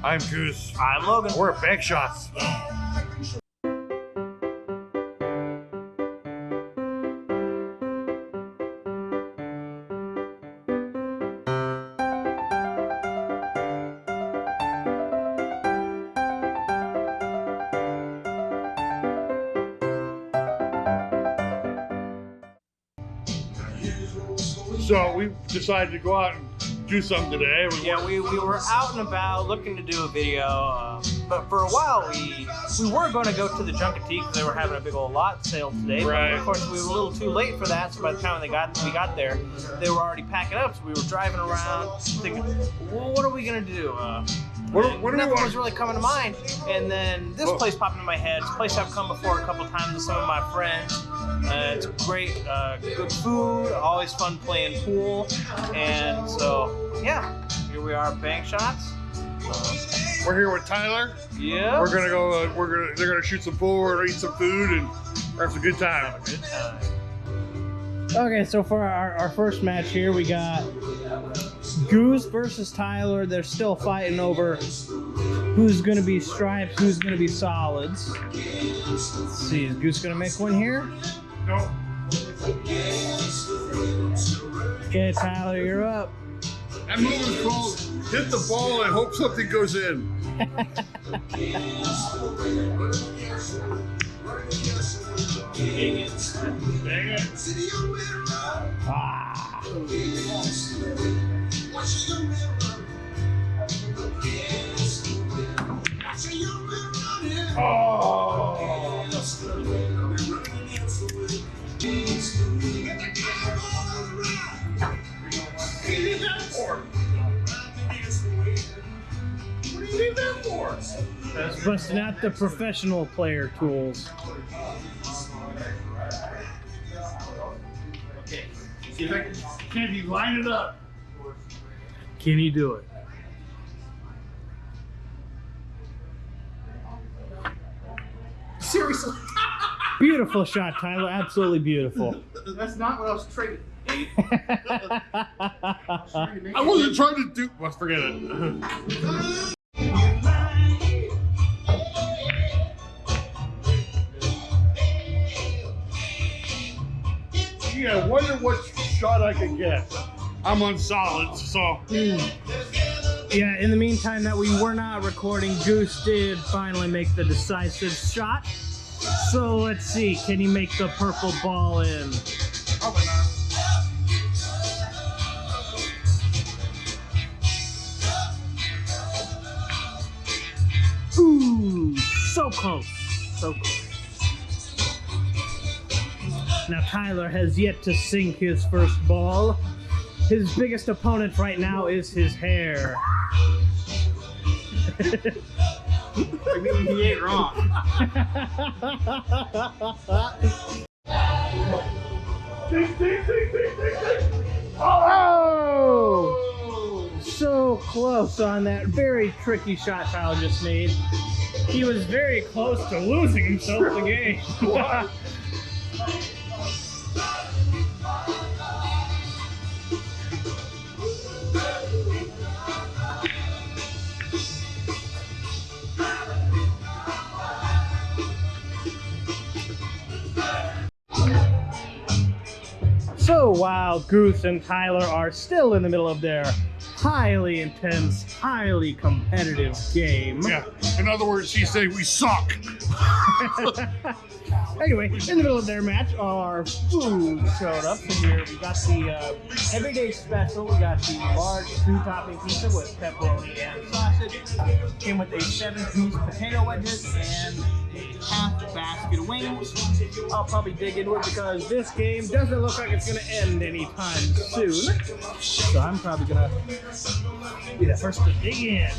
I'm Goose. I'm Logan. We're at Bankshots. So we decided to go out and do something today. We were out and about looking to do a video, but for a while we were going to go to the Junket because they were having a big old lot sale today. Right. But of course, we were a little too late for that, so by the time we got there, they were already packing up. So we were driving around thinking, well, what are we going to do? Nothing was really coming to mind. And then this place popped into my head. It's a place I've come before a couple of times with some of my friends. It's great, good food, always fun playing pool, and so yeah, here we are at Bankshots. We're here with Tyler. Yeah. We're gonna go. They're gonna shoot some pool. We're gonna eat some food and have a good time. Have a good time. Okay, so for our first match here, we got Goose versus Tyler. They're still fighting over who's gonna be stripes, who's gonna be solids. Let's see, is Goose gonna make one here? No. Okay, Tyler, you're up. That move is called hit the ball and hope something goes in. Dang it. Dang it. Ah. Oh. That's busting out the professional player tools. Okay. See if I can you line it up? Can you do it? Seriously? Beautiful shot, Tyler. Absolutely beautiful. That's not what I was trying to. I wasn't trying to do. Well, forget it. Yeah, I wonder what shot I could get. I'm on solids, so. Yeah, in the meantime that we were not recording, Goose did finally make the decisive shot. So let's see, can he make the purple ball in? Probably not. Ooh, so close, so close. Now Tyler has yet to sink his first ball. His biggest opponent right now is his hair. I mean, he ain't wrong. Oh! So close on that very tricky shot Tyler just made. He was very close to losing himself the game. So while Goose and Tyler are still in the middle of their highly intense, highly competitive game. Yeah, in other words, he's saying we suck. Anyway, in the middle of their match, our food showed up. So here we got the everyday special. We got the large 2-topping pizza with pepperoni and sausage. Came with a 7-piece potato wedges and a half basket of wings. I'll probably dig into it because this game doesn't look like it's going to end anytime soon. So I'm probably going to be the first to dig in.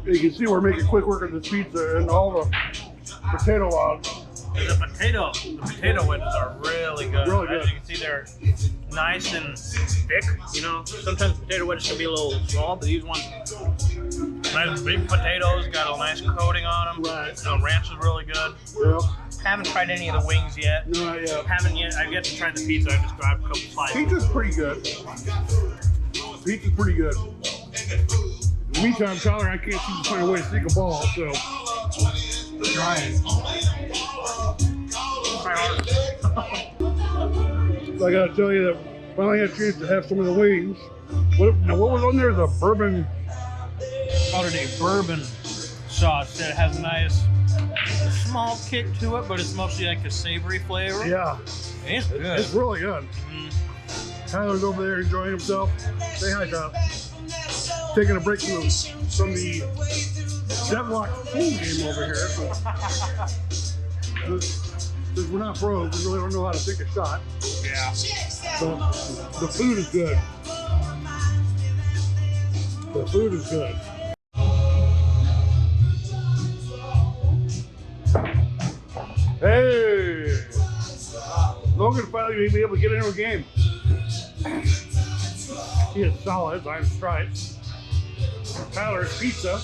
You can see we're making quick work of this pizza and all the potato logs. The potato wedges are really good. Really good. As you can see, they're nice and thick. You know, sometimes potato wedges can be a little small, but these ones, nice big potatoes, got a nice coating on them. Right. The ranch is really good. Yep. Haven't tried any of the wings yet. No, not yet. Haven't yet. I've yet to try the pizza. I just grabbed a couple slices. Pizza's pretty good. Pizza's pretty good. In the meantime, Tyler, I can't seem to find a way to sneak a ball, so. Trying. So I gotta tell you that finally had a chance to have some of the wings. What was on there? The bourbon. Called it a bourbon sauce that has a nice small kick to it, but it's mostly like a savory flavor. Yeah. It's good. It's really good. Tyler's over there enjoying himself. Say hi, Tyler. Taking a break from the Devlock pool game over here. Since we're not pros, we really don't know how to take a shot. Yeah. But the food is good. The food is good. Hey! Logan finally may be able to get into a game. He is solid, I'm stripes. Tyler's pizza.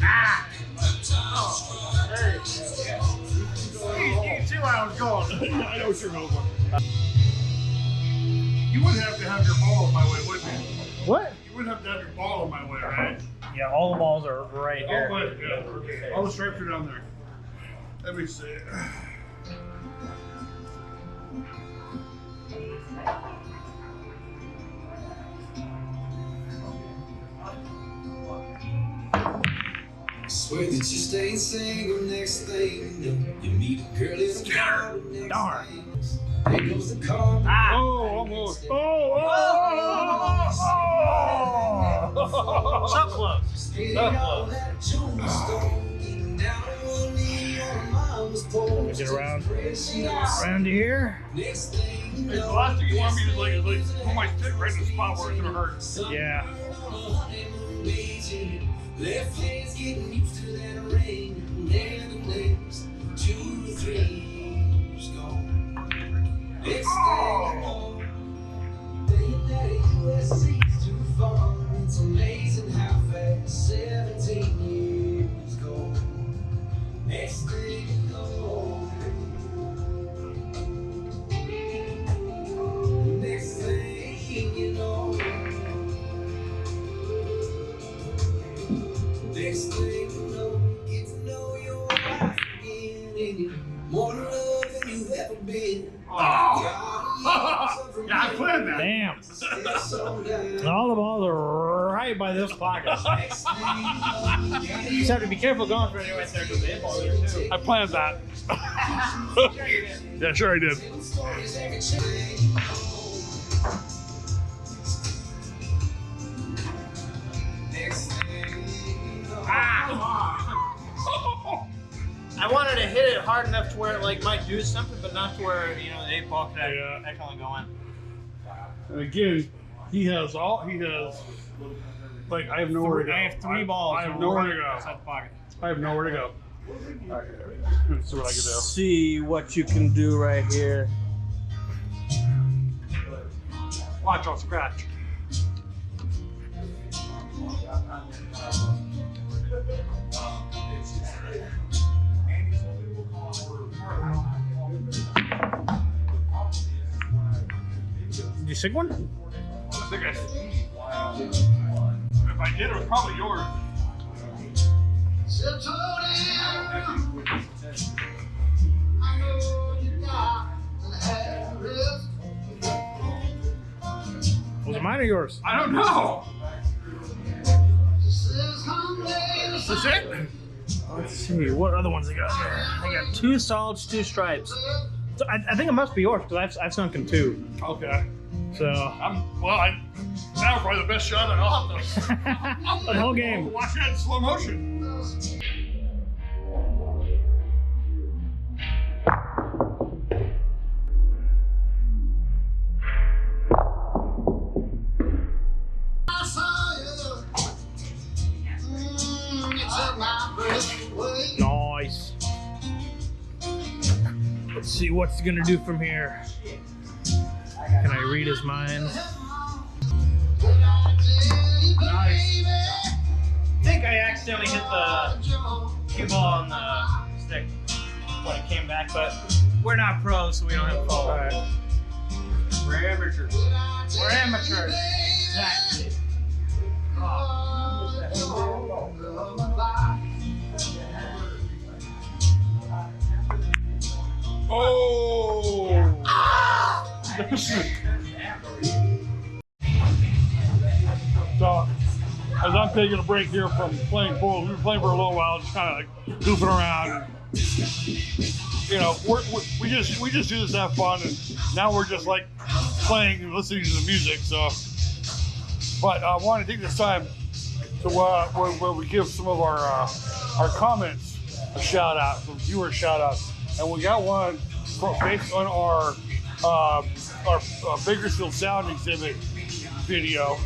Ah! Hey! You can see where I was going. I know what you're going for. You wouldn't have to have your ball in my way, would you? What? You wouldn't have to have your ball in my way, right? Yeah, all the balls are right here. Oh, yeah. All the stripes are down there. Let me see. Swear that you stay single, next thing you know, you meet a girl in a car. Darn. There goes the car. Ah. Oh, almost. Oh, So close. So close. Get around to here. Hey, the last thing you want me to like put my stick right in the spot where it's gonna hurt. Yeah. Left hand's getting used to that ring. There the names 2 or 3 years gone. Next thing you know, thinking that USC's too far. It's amazing how fast 17 years go. Next thing you know, next thing you know. Next thing you know, get to know your life again, and you're more in love than you've ever been. Oh. Yeah, I planned that. Damn. And all the balls are right by this pocket. You just have to be careful going for it right there because the hit ball there too. I planned that. Yeah, sure I did. I wanted to hit it hard enough to where it like might do something, but not to where the 8 ball could actually go in. And again, he has like I have nowhere to go. I have 3 balls. I have nowhere to go. Outside the pocket. I have nowhere to go. All right, let's see what I can do. See what you can do right here. Watch, I'll scratch. Did you sick one? I think I see. If I did, it was probably yours. Was it mine or yours? I don't know. Is this it? Let's see, what other ones I got here? I got 2 solids, 2 stripes. So I think it must be yours because I've sunk in 2. Okay. So That was probably the best shot I'll have to. the whole game. Watch that in slow motion. Nice. Let's see what's he gonna do from here. Can I read his mind? Nice. I think I accidentally hit the cue ball on the stick when it came back, but we're not pros, so we don't have to follow. All right. amateurs. We're amateurs. Exactly. Oh! So, as I'm taking a break here from playing pool, we were playing for a little while, just kind of like goofing around. You know, we just do this to have fun, and now we're just like playing and listening to the music. So, but I want to take this time to where we give some of our comments a shout out, some viewer shout outs, and we got one based on our Bakersfield Sound exhibit video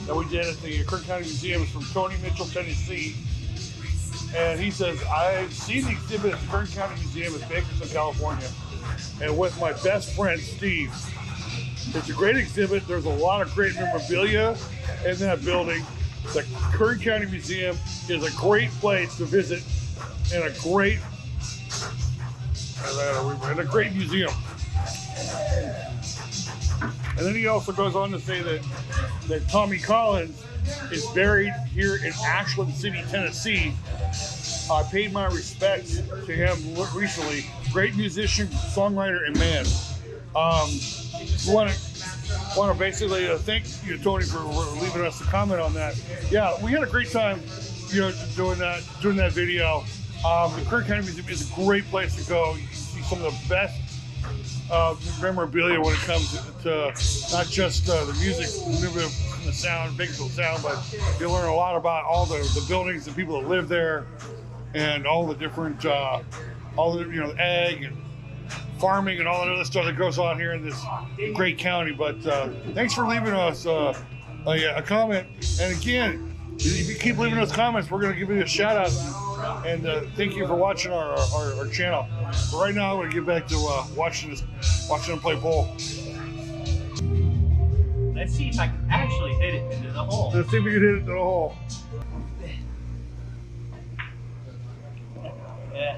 that we did at the Kern County Museum. It's from Tony Mitchell, Tennessee. And he says, I've seen the exhibit at the Kern County Museum in Bakersfield, California, and with my best friend, Steve. It's a great exhibit. There's a lot of great memorabilia in that building. The Kern County Museum is a great place to visit and a great museum. And then he also goes on to say that Tommy Collins is buried here in Ashland City, Tennessee. I paid my respects to him recently. Great musician, songwriter, and man. Want to basically thank you, Tony, for leaving us a comment on that. Yeah, we had a great time, doing that video. The Kern County Museum is a great place to go. You can see some of the best memorabilia when it comes to not just the music, the sound, Bakersfield sound, but you learn a lot about all the buildings and people that live there, and all the different, ag and farming and all that other stuff that goes on here in this great county. But thanks for leaving us a comment. And again, if you keep leaving us comments, we're going to give you a shout out. And thank you for watching our channel. But right now, I'm going to get back to watching them play pool. Let's see if I can actually hit it into the hole. Let's see if we can hit it into the hole. Yeah.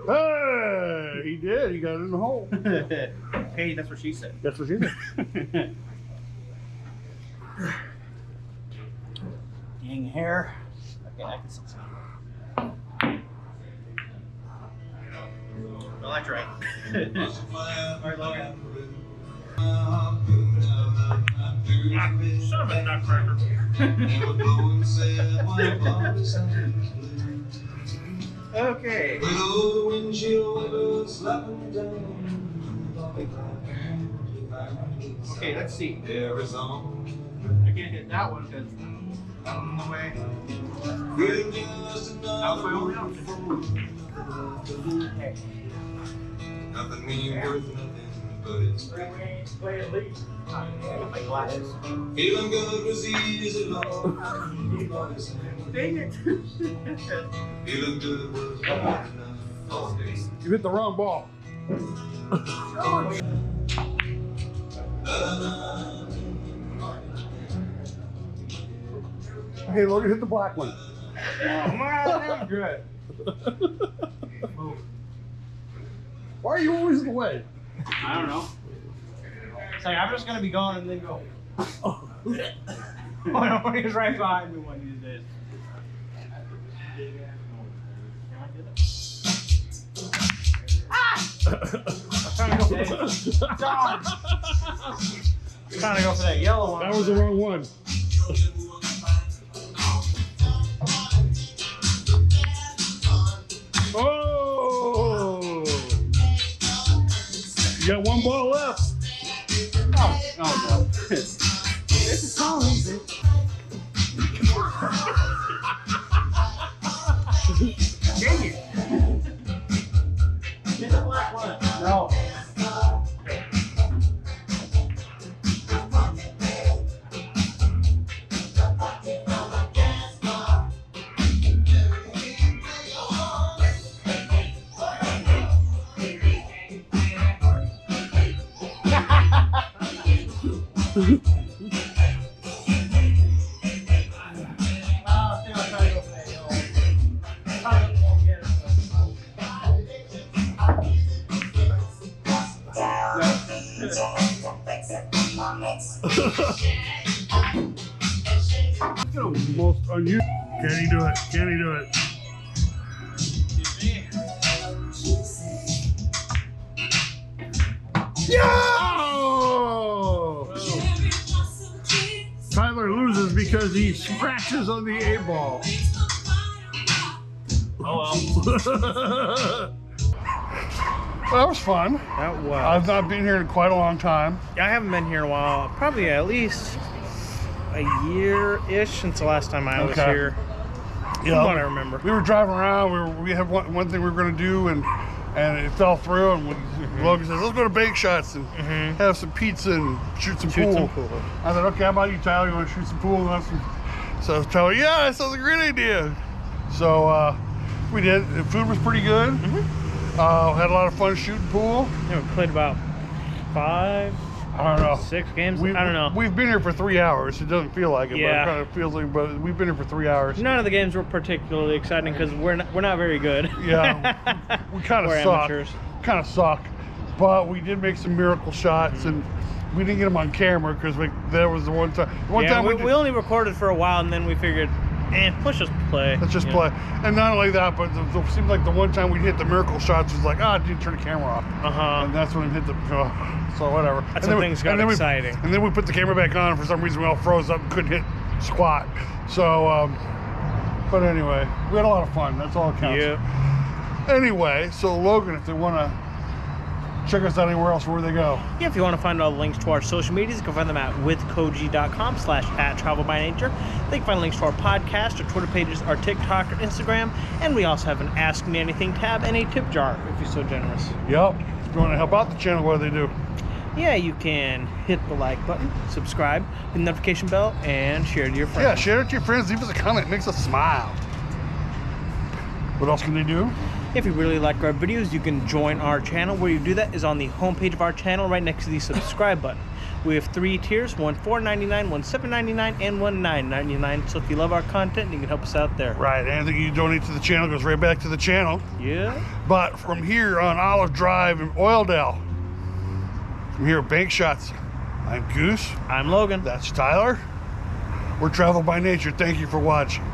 Hey, he did. He got it in the hole. Hey, that's what she said. That's what she said. Dang hair. Okay, I can see something. Well, I tried. Alright, Logan. Son of a nutcracker. Okay. Okay, let's see. I can't hit that one because I'm in the way. That was my only option. Okay. Nothing mean worth nothing, but it's My glasses. feeling good was easy, Lord. Dang it. Feeling good was good enough all day. You hit the wrong ball. Okay, Logan, hit the black one. Oh, man, that was good. Why are you always in the way? I don't know. It's like, I'm just going to be going and then go. Oh, no, he's right behind me one of these days. I'm trying to go for that. Dog. I'm trying to go for that yellow one. That was the wrong one. Oh! You got one ball left. Oh no. This is so easy. Dang it. Get the black one. No. Most unusual. Can he do it? Can he do it? Yo! Tyler loses because he scratches on the 8-ball. Oh well. Well, that was fun. That was. I've not been here in quite a long time. I haven't been here in a while. Probably at least a year-ish since the last time I was here. Yeah, From what I remember. We were driving around. We had one thing we were going to do, and it fell through. And Logan says, "Let's go to Bankshots and have some pizza and shoot some pool." I said, "Okay, how about you, Tyler? You want to shoot some pool?" So Tyler, yeah, that sounds like a great idea. So we did. The food was pretty good. Had a lot of fun shooting pool. Yeah, we played about 5, I don't know. 6 games. I don't know. We've been here for 3 hours. It doesn't feel like it, but Yeah. it kind of feels like. But we've been here for 3 hours. None of the games were particularly exciting because we're not very good. Yeah, we kind of We're suck. amateurs. Kind of suck, but we did make some miracle shots, and we didn't get them on camera because there was the one time. We only recorded for a while, and then we figured, let's just play. Let's just play. And not only that, but it seemed like the one time we hit the miracle shots was like, dude, turn the camera off. And that's when it hit the. So whatever. That's when things got exciting. And then we put the camera back on, and for some reason we all froze up and couldn't hit squat. So, but anyway, we had a lot of fun. That's all that counts. Yeah. Anyway, so Logan, if they want to check us out anywhere else, where they go? Yeah, if you want to find all the links to our social medias, you can find them at withkoji.com/@travelbynature. They can find links to our podcast, our Twitter pages, our TikTok, our Instagram, and we also have an Ask Me Anything tab and a tip jar, if you're so generous. Yep. If you want to help out the channel, what do they do? Yeah, you can hit the like button, subscribe, hit the notification bell, and share it to your friends. Yeah, share it to your friends. Leave us a comment. It makes us smile. What else can they do? If you really like our videos, you can join our channel. Where you do that is on the homepage of our channel, right next to the subscribe button. We have 3 tiers, one $4.99, one $7.99, and one $9.99. So if you love our content, you can help us out there. Right. Anything you donate to the channel goes right back to the channel. Yeah. But from here on Olive Drive in Oildale, from here at Bankshots, I'm Goose. I'm Logan. That's Tyler. We're Travel by Nature. Thank you for watching.